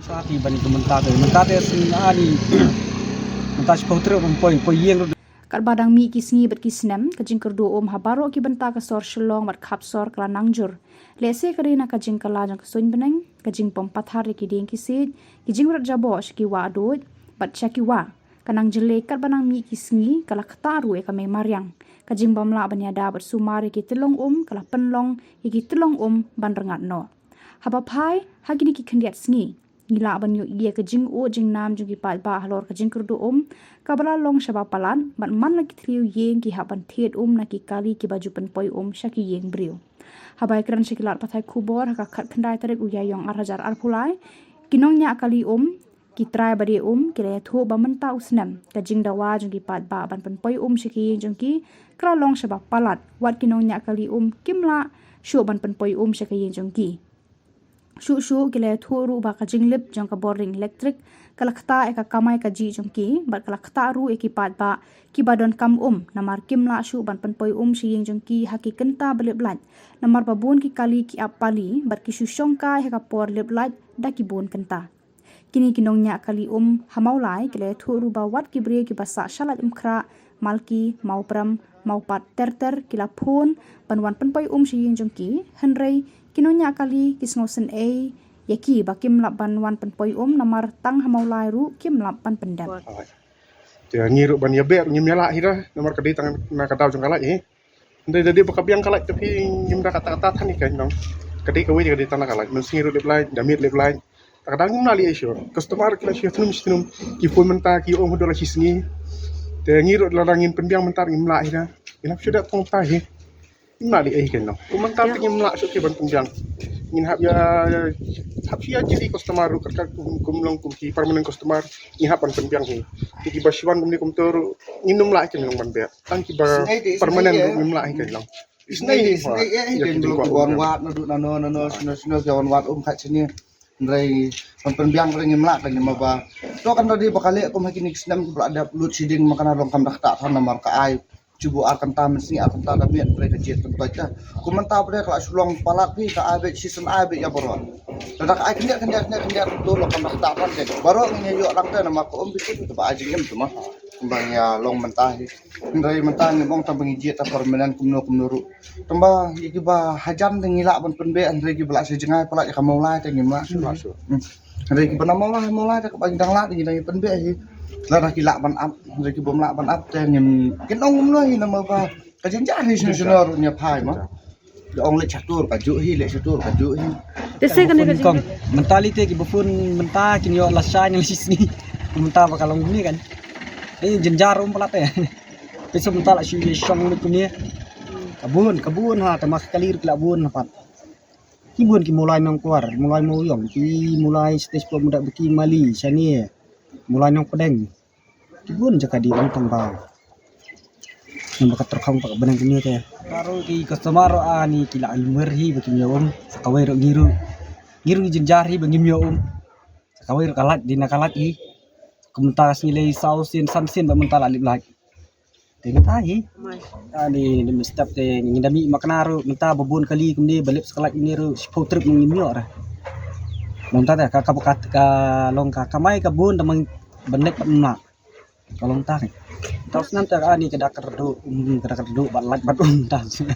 Sa akin ba ni mentate sing ani mentas potro poi yeng Kadang mi kisngi bat kisnem kajing kerdu habaro ki benta ka sor shlong mat khap sor kala nangjur lese karina kajing kala jang sun beneng kajing pompat hari ki ding kisit kijing rat jabo ki wa dot bat chaki wa kanang jele banang mi kisngi kala khtaru e kame maryang kajing bamla banyada bat sumari ki telong kala penlong ki telong ban rengat no haba pai hagini ki khendiat sngi ngila banyu ia kajing jing nam jugi pat ba halor kajing kerdu kabala long shaba palan ban man lagi triu yeng ki haban thiet na ki kali ki baju penpoi shaki yeng briu habai kran shikilar pathai khubor haka khat khandai tarik uya yong arhajar arpulai kinong nya kali ki trai bari ki le thu ba menta usnam kajing dawa jugi pat ba ban penpoi shaki yeng jongki kra long shaba palat wat kinong nya kali kimla shu ban penpoi shaki yeng jongki Shu kile thuru ba kajing lip jong ka boring electric kalakta eka kamai kaji jongki bat kalakta ru eki pat ba ki badon kam namar kimla shu ban panpoi shi yeng jongki haki kenta belip lat namar babun ki kali ki apali bat ki shushongka heka por lip lat da ki bun kenta kini kinongnya kali hamaulai kile thuru ba wat ki bre ki basa shalat khra malki maupram maupat terter kila phun banwan panpoi shi yeng jongki henrei kinonya kali kisngosen yaki bakim lapan wan penpoi namar tang hamaulai ru kim lapan pendam. Dia ngiru ban yabe nyemela hira nomor kadi tang na kadau jong kalai Ndai bakabiang kalai tapi nyemda kata-kata tani kan nong. Kadi kawe kadi tanah kalai mensiru lep lain damit lep lain. Kadang nyemali esyo customer kila syo tunum ki pun menta ki hodola hisngi. Dia ngiru larangin penbiang mentar nyemela hira. Inap sudah tong tahi. Nyemali kan nong. Kumentar nyemela syo ki ban penbiang. Ngin hab ya jadi customer ru kerja kumlong kumki permanent customer ngihapan penbiang hi ki basiwan kumni kumtur nginum la ikan nong banbe tan ki ba permanent nginum la ikan nong isnai den dulu wan wat no sino wan wat khat sini ndai penbiang ring ngimla kan ba to kan tadi bakale kum hakini kisnam ku ada lut siding makana rong kam dak ta tan namar ka ai cubu akan tamen sini akan tak ada mian mereka jet tempatnya komentar pada kalau sulong palat pi ka abe season abe ya boron dadak ai kendia tu lo kan tak tan ke baru ngi yo lang ta nama ko bikin tu ba ajing em tu mah kembang ya long mentah ndai mentah ni bong tambang jet ta permenan kumnuru tamba iki ba hajan ngila ban penbe ndai ki bela sejengai palat ya kamulai ta ngima su ndai ki banama mulai ta ka dang lat ndai penbe Lara kilak ban up, reki bom lak ban up ten ngem ken ong lo hi nama ba kajin jari senor nya pai ma. De ong le catur kaju hi le catur kaju hi. Dese kan kong mentalite ki bufun menta kini yo lasai yang sisni menta bakalong ni kan ini jenjar pelat ya besok menta la syu shong ni kabun ha tamak kalir kelabun apa kibun ki mulai nang keluar mulai mau yong ki mulai stage pemuda beki mali sani mulai nang pedeng kibun jaka di tong bau yang bakat terkong pak benang kini teh baru ki customer ani kila merhi beki nyawum sakawai ro ngiru jenjari bagi nyawum sakawai ro kalat dina kalat i komentar nilai sausin samsin bamental alip lagi tengok tahi ani de step te ngindami maknaru minta babun kali kemudian balik sekolah ini ru spotrip ngimyo ra monta ta ka long ka kamai kabun tamang benek patna kalong tarik taus nanti ani kedak kerdu balat bat untas